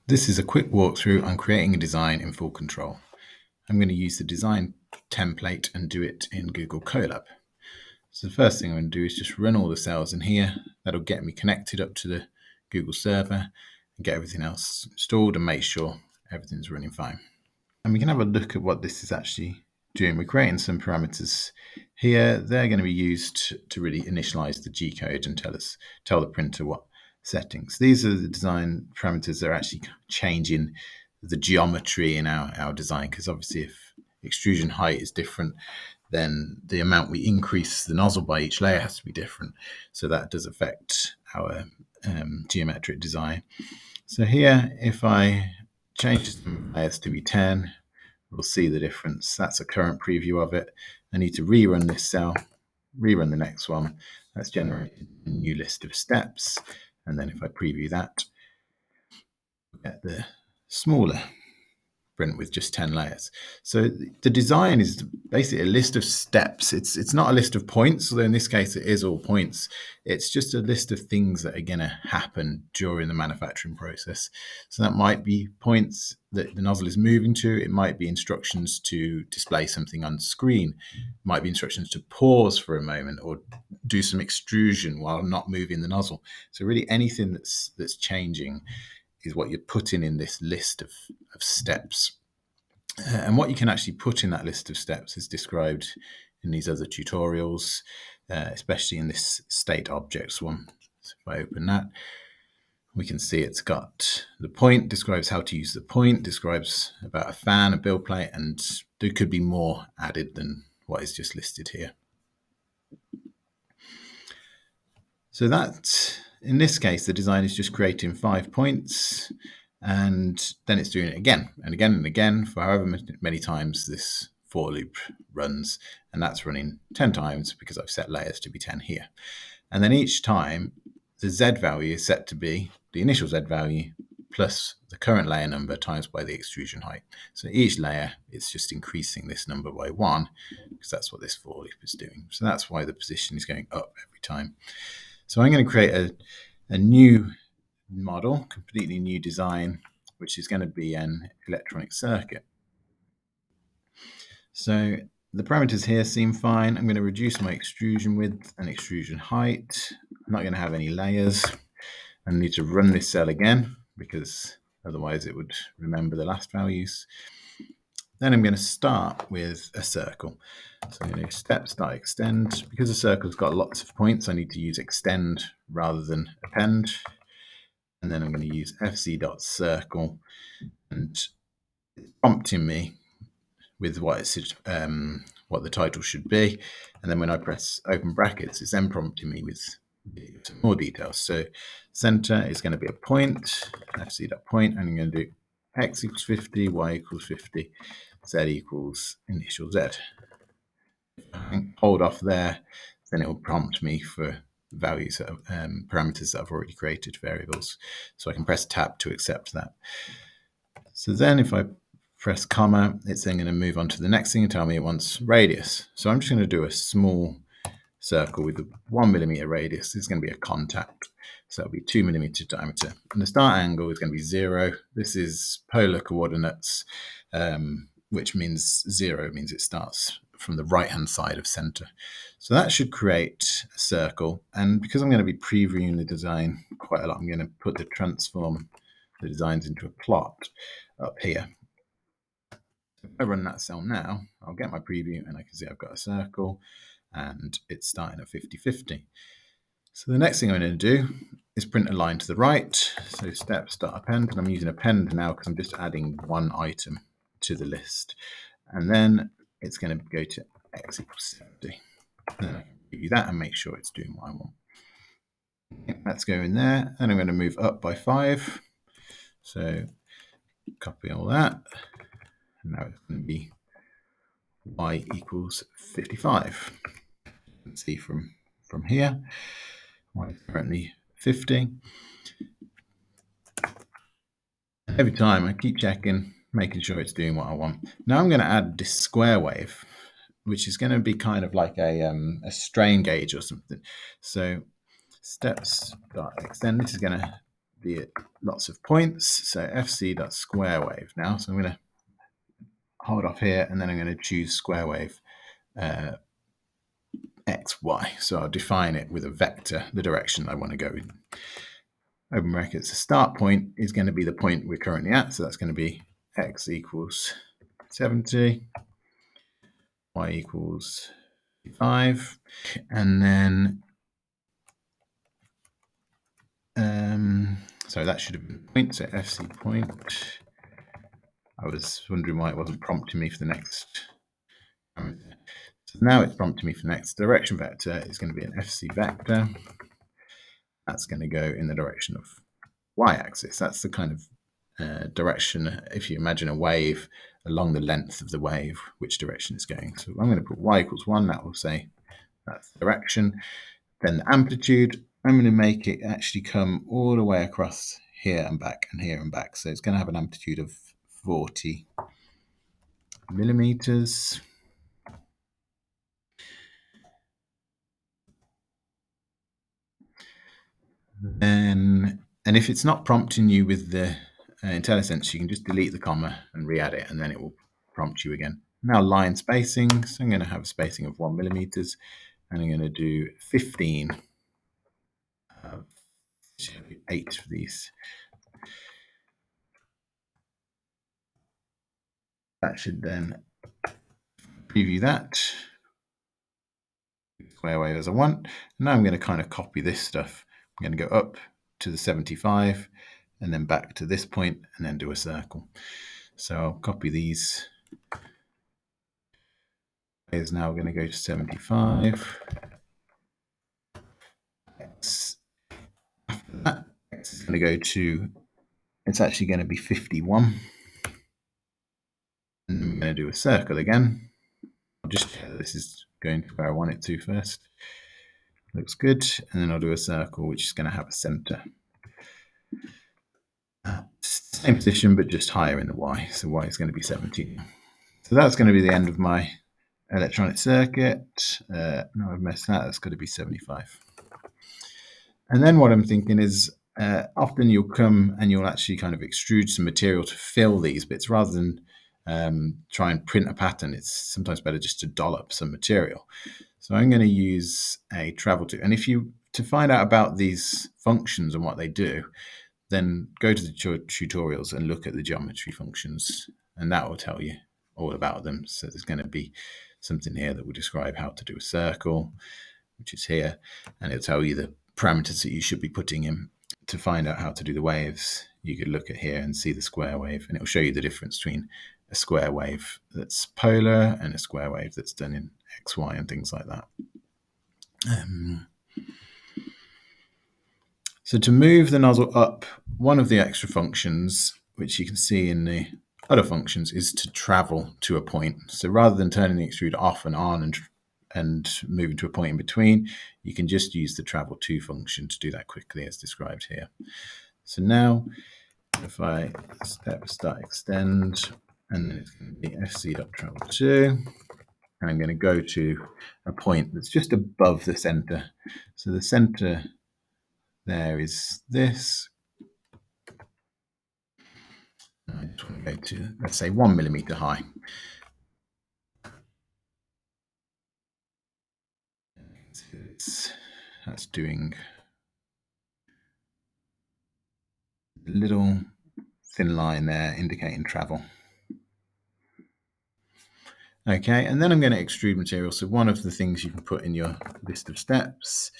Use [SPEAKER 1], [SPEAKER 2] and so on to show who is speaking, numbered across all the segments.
[SPEAKER 1] This is a quick walkthrough on creating a design in FullControl. I'm going to use the design template and do it in Google Colab. So the first thing I'm going to do is just run all the cells in here. That'll get me connected up to the Google server and get everything else installed and make sure everything's running fine. And we can have a look at what this is actually doing. We're creating some parameters here. They're going to be used to really initialize the G-code and tell the printer what settings. These are the design parameters that are actually changing the geometry in our design, because obviously if extrusion height is different, then the amount we increase the nozzle by each layer has to be different. So that does affect our geometric design. So here, if I change some layers to be 10, we'll see the difference. That's a current preview of it. I need to rerun this cell, rerun the next one. That's generated a new list of steps. And then if I preview that, we'll get the smaller print with just 10 layers. So the design is basically a list of steps. It's not a list of points, although in this case it is all points. It's just a list of things that are going to happen during the manufacturing process. So that might be points that the nozzle is moving to. It might be instructions to display something on screen. It might be instructions to pause for a moment or do some extrusion while not moving the nozzle. So really anything that's changing is what you're putting in this list of steps. And what you can actually put in that list of steps is described in these other tutorials, especially in this state objects one. So if I open that, we can see it's got the point, describes how to use the point, describes about a fan, a build plate, and there could be more added than what is just listed here. So that, in this case, the design is just creating 5 points, and then it's doing it again and again and again for however many times this for loop runs, and that's running 10 times because I've set layers to be 10 here. And then each time the Z value is set to be the initial Z value plus the current layer number times by the extrusion height. So each layer, it's just increasing this number by 1 because that's what this for loop is doing. So that's why the position is going up every time. So I'm going to create a new model, completely new design, which is going to be an electronic circuit. So the parameters here seem fine. I'm going to reduce my extrusion width and extrusion height. I'm not going to have any layers. I need to run this cell again because otherwise it would remember the last values. Then I'm going to start with a circle. So I'm going to step, start, extend. Because the circle's got lots of points, I need to use extend rather than append. And then I'm going to use fc.circle, and it's prompting me with what the title should be. And then when I press open brackets, it's then prompting me with some more details. So center is going to be a point, fc.point, and I'm going to do x equals 50, y equals 50, z equals initial z. If I hold off there, then it will prompt me for values, parameters that I've already created, variables. So I can press tab to accept that. So then if I press comma, it's then going to move on to the next thing and tell me it wants radius. So I'm just going to do a small circle with a 1 millimeter radius. This is going to be a contact. So it'll be 2 millimeter diameter. And the start angle is going to be 0. This is polar coordinates, which means 0 means it starts from the right-hand side of center. So that should create a circle. And because I'm going to be previewing the design quite a lot, I'm going to put the transform the designs into a plot up here. If I run that cell now, I'll get my preview and I can see I've got a circle and it's starting at 50-50. So the next thing I'm going to do is print a line to the right. So step, start, append, and I'm using append now because I'm just adding one item to the list. And then it's going to go to x equals 70. And then I can preview that and make sure it's doing what I want. Let's go in there, and I'm going to move up by 5. So copy all that. And now it's going to be y equals 55. You can see from here, y is currently 50. Every time I keep checking, making sure it's doing what I want. Now I'm going to add this square wave, which is going to be kind of like a strain gauge or something. So steps.extend, this is going to be at lots of points. So fc.square wave now. So I'm going to hold off here, and then I'm going to choose square wave x, y. So I'll define it with a vector, the direction I want to go in. Open brackets, the start point is going to be the point we're currently at. So that's going to be x equals 70, y equals 5. And then, so that should have been point. So fc point. I was wondering why it wasn't prompting me for the next. So now it's prompting me for the next direction vector. It's going to be an fc vector. That's going to go in the direction of y-axis. That's the kind of direction, if you imagine a wave along the length of the wave, which direction it's going. So I'm going to put y equals 1. That will say that's the direction. Then the amplitude, I'm going to make it actually come all the way across here and back and here and back. So it's going to have an amplitude of 40 millimeters. And if it's not prompting you with the IntelliSense, you can just delete the comma and re-add it, and then it will prompt you again. Now line spacing, so I'm going to have a spacing of 1 millimeters, and I'm going to do 15, 8 of these. That should then preview that square wave as I want. Now I'm going to kind of copy this stuff. I'm going to go up to the 75 and then back to this point and then do a circle. So I'll copy these. Is now going to go to 75. After that, it's going to go to, it's actually going to be 51. And I'm going to do a circle again. I'll just check that this is going to where I want it to first. Looks good. And then I'll do a circle, which is going to have a center. Same position, but just higher in the y. So y is going to be 17. So that's going to be the end of my electronic circuit. No, I've messed that. That's going to be 75. And then what I'm thinking is often you'll come and you'll actually kind of extrude some material to fill these bits rather than try and print a pattern. It's sometimes better just to dollop some material. So I'm going to use a travel to, and if you, to find out about these functions and what they do, then go to the tutorials and look at the geometry functions, and that will tell you all about them. So there's going to be something here that will describe how to do a circle, which is here, and it'll tell you the parameters that you should be putting in. To find out how to do the waves, you could look at here and see the square wave, and it will show you the difference between a square wave that's polar and a square wave that's done in X, Y, and things like that. So to move the nozzle up, one of the extra functions, which you can see in the other functions, is to travel to a point. So rather than turning the extruder off and on and moving to a point in between, you can just use the travel to function to do that quickly as described here. So now if I start extend, and then it's going to be fc.travel2, and I'm going to go to a point that's just above the center. So the center there is this. I just want to go to, let's say, 1 millimeter high. That's doing a little thin line there indicating travel. Okay, and then I'm going to extrude material. So one of the things you can put in your list of steps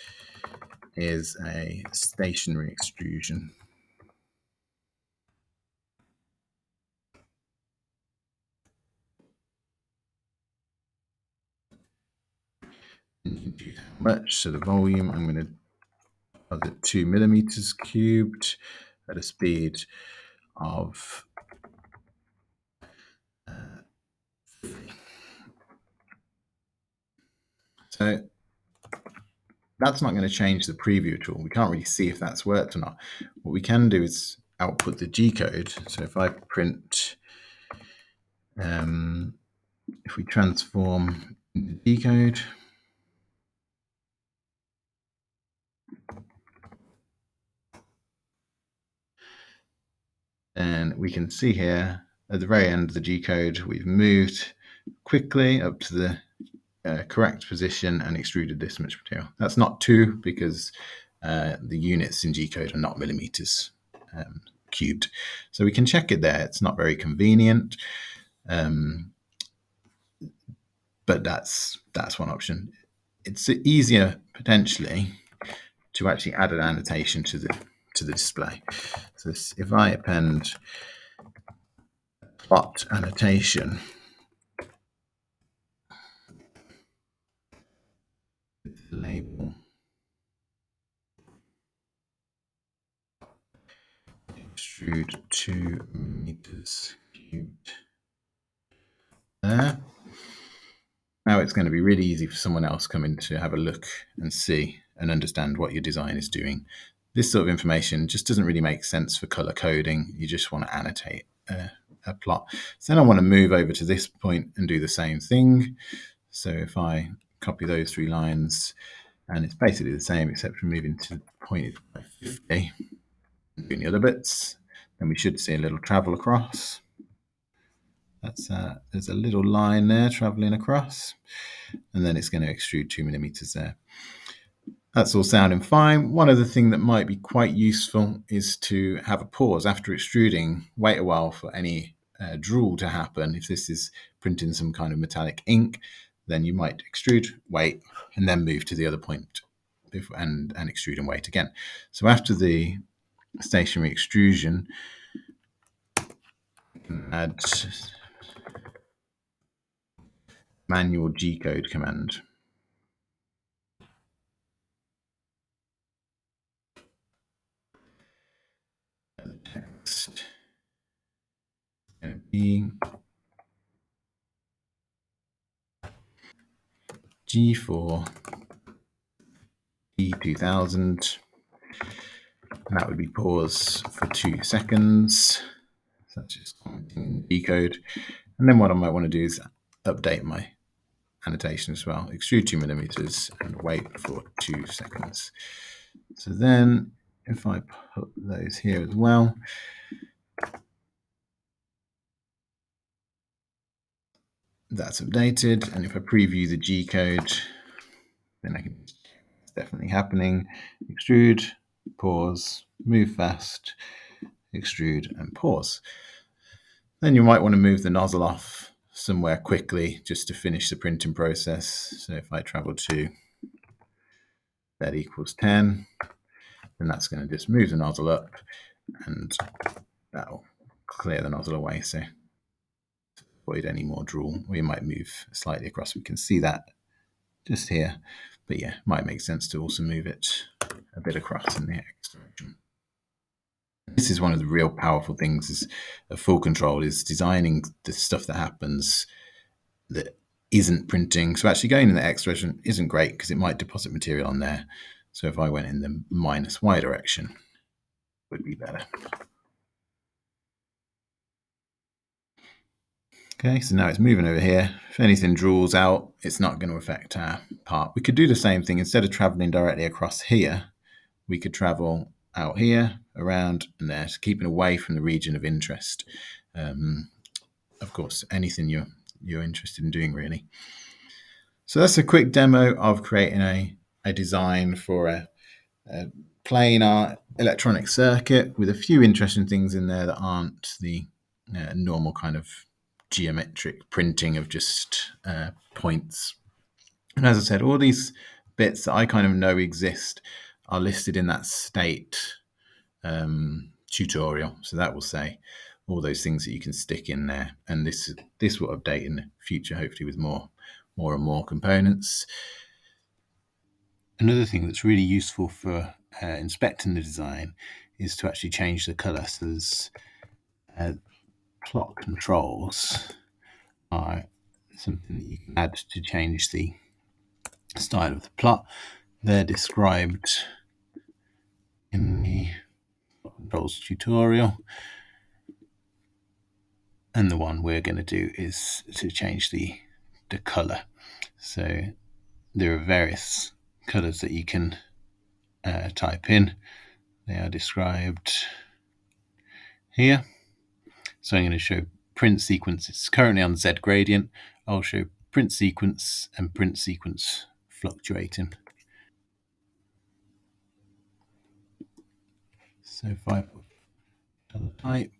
[SPEAKER 1] is a stationary extrusion. Much, so the volume I'm going to put 2 millimeters cubed at a speed of so that's not going to change the preview at all. We can't really see if that's worked or not. What we can do is output the G-code. So if I print, if we transform the G-code, And we can see here at the very end of the G-code, we've moved quickly up to the correct position and extruded this much material. That's not 2 because the units in G-code are not millimeters cubed. So we can check it there. It's not very convenient, but that's one option. It's easier potentially to actually add an annotation to the display. So if I append plot annotation with the label extrude 2 meters cubed there. Now it's going to be really easy for someone else coming to have a look and see and understand what your design is doing. This sort of information just doesn't really make sense for color coding. You just want to annotate a plot. So then I want to move over to this point and do the same thing. So if I copy those 3 lines, and it's basically the same except for moving to point by 50 and doing the other bits, then we should see a little travel across. That's there's a little line there traveling across, and then it's going to extrude 2 millimeters there. That's all sounding fine. One other thing that might be quite useful is to have a pause after extruding, wait a while for any drool to happen. If this is printing some kind of metallic ink, then you might extrude, wait, and then move to the other point and extrude and wait again. So after the stationary extrusion, add manual G-code command. The text is going to be G4 D2000. And that would be pause for 2 seconds, such as commenting G-code. And then what I might want to do is update my annotation as well. Extrude 2 millimeters and wait for 2 seconds. So then if I put those here as well, that's updated. And if I preview the G-code, then I can, it's definitely happening. Extrude, pause, move fast, extrude and pause. Then you might want to move the nozzle off somewhere quickly just to finish the printing process. So if I travel to that equals 10, then that's going to just move the nozzle up and that'll clear the nozzle away. So avoid any more drool. We might move slightly across. We can see that just here, but yeah, it might make sense to also move it a bit across in the X direction. This is one of the real powerful things of FullControl, is designing the stuff that happens that isn't printing. So actually going in the X direction isn't great because it might deposit material on there. So if I went in the -y direction, it would be better. Okay, so now it's moving over here. If anything drools out, it's not going to affect our part. We could do the same thing. Instead of traveling directly across here, we could travel out here, around, and there, so keeping away from the region of interest. Of course, anything you're interested in doing, really. So that's a quick demo of creating a design for a planar electronic circuit with a few interesting things in there that aren't the normal kind of geometric printing of just points. And as I said, all these bits that I kind of know exist are listed in that state tutorial. So that will say all those things that you can stick in there. And this will update in the future, hopefully with more and more components. Another thing that's really useful for inspecting the design is to actually change the color. So there's plot controls are something that you can add to change the style of the plot. They're described in the plot controls tutorial. And the one we're going to do is to change the color. So there are various colors that you can type in. They are described here. So I'm going to show print sequence. It's currently on Z gradient. I'll show print sequence and print sequence fluctuating. So if I put color type,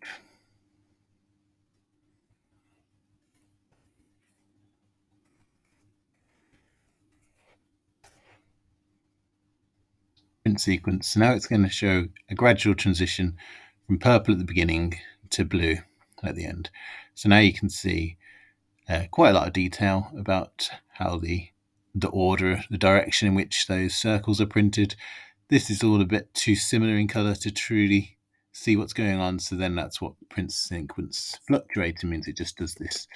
[SPEAKER 1] print sequence, so now it's going to show a gradual transition from purple at the beginning to blue at the end. So now you can see quite a lot of detail about how the order, the direction in which those circles are printed. This is all a bit too similar in color to truly see what's going on. So then that's what print sequence fluctuating means. It just does this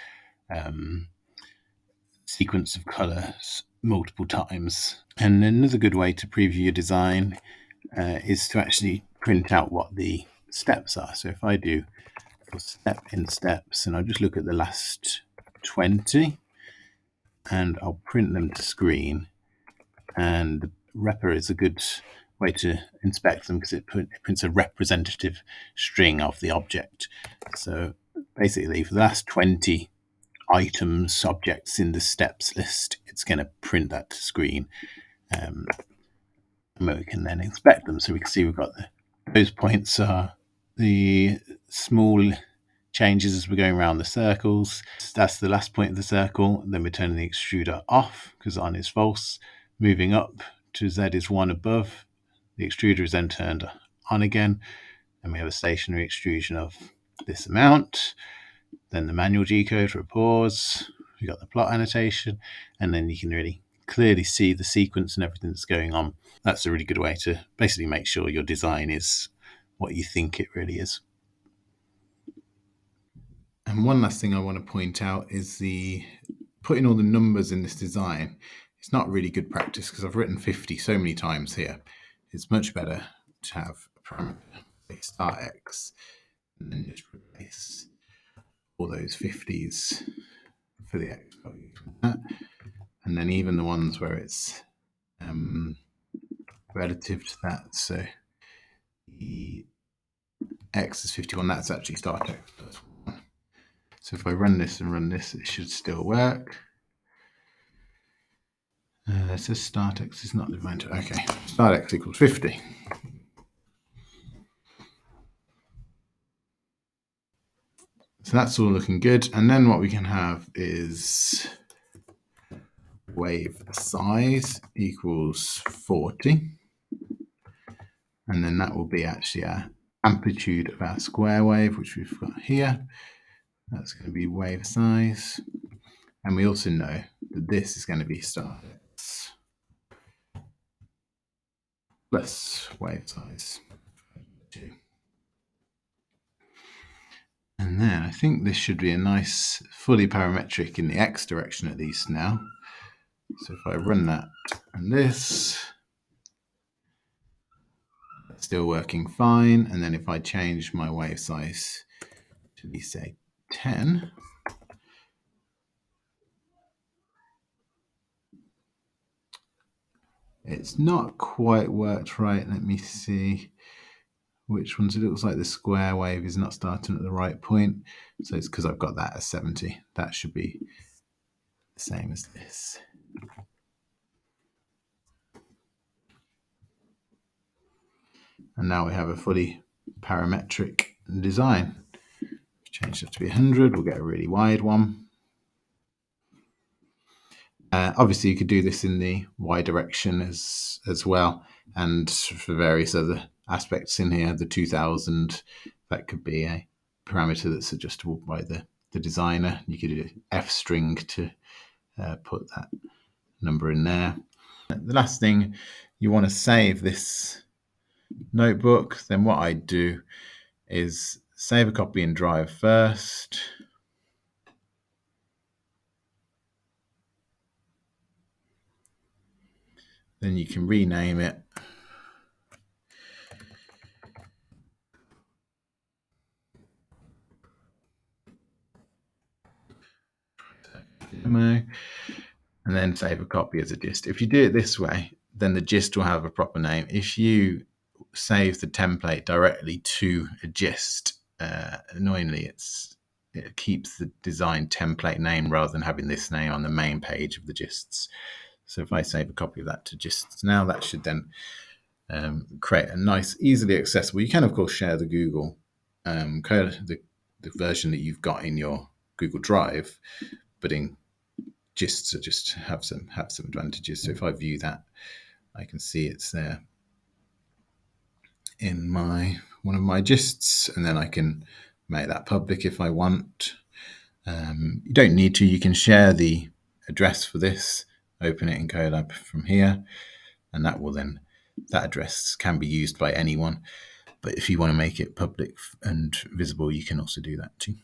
[SPEAKER 1] sequence of colors multiple times. And another good way to preview your design is to actually print out what the steps are. So if I do step in steps, and I'll just look at the last 20 and I'll print them to screen, and the repr is a good way to inspect them because it prints a representative string of the object. So basically for the last 20 items, objects in the steps list, it's going to print that to screen, and we can then inspect them. So we can see we've got those points are the small changes as we're going around the circles. That's the last point of the circle. Then we're turning the extruder off because on is false. Moving up to Z is 1 above. The extruder is then turned on again, and we have a stationary extrusion of this amount. Then the manual G-code for a pause. We've got the plot annotation, and then you can really clearly see the sequence and everything that's going on. That's a really good way to basically make sure your design is what you think it really is. And one last thing I want to point out is the putting all the numbers in this design. It's not really good practice because I've written 50 so many times here. It's much better to have a parameter like start X and then just replace all those 50s for the X values. And then even the ones where it's relative to that. So the X is 51, that's actually start X plus 1. So if I run this and run this, it should still work. It says start X is not defined to, okay, start X equals 50. So that's all looking good. And then what we can have is wave size equals 40. And then that will be actually our amplitude of our square wave, which we've got here. That's going to be wave size. And we also know that this is going to be start X plus wave size 2. And then I think this should be a nice fully parametric in the X direction at least now. So if I run that and this, it's still working fine. And then if I change my wave size to be, say, 10, it's not quite worked right. Let me see which ones. It looks like the square wave is not starting at the right point. So it's because I've got that as 70. That should be the same as this. And now we have a fully parametric design. Change that to be 100, we'll get a really wide one. Obviously, you could do this in the Y direction as well. And for various other aspects in here, the 2000, that could be a parameter that's adjustable by the designer. You could do F string to put that number in there. The last thing, you want to save this notebook. Then what I do is save a copy in Drive first. Then you can rename it. Demo, and then save a copy as a gist. If you do it this way, then the gist will have a proper name. If you save the template directly to a gist, annoyingly, it keeps the design template name rather than having this name on the main page of the gists. So if I save a copy of that to gists now, that should then create a nice, easily accessible. You can of course share the Google Colab, the version that you've got in your Google Drive, but in gists just have some advantages. So if I view that, I can see it's there in one of my gists, and then I can make that public if I want. You don't need to. You can share the address for this, open it in Colab from here, and that address can be used by anyone. But if you want to make it public and visible, you can also do that too.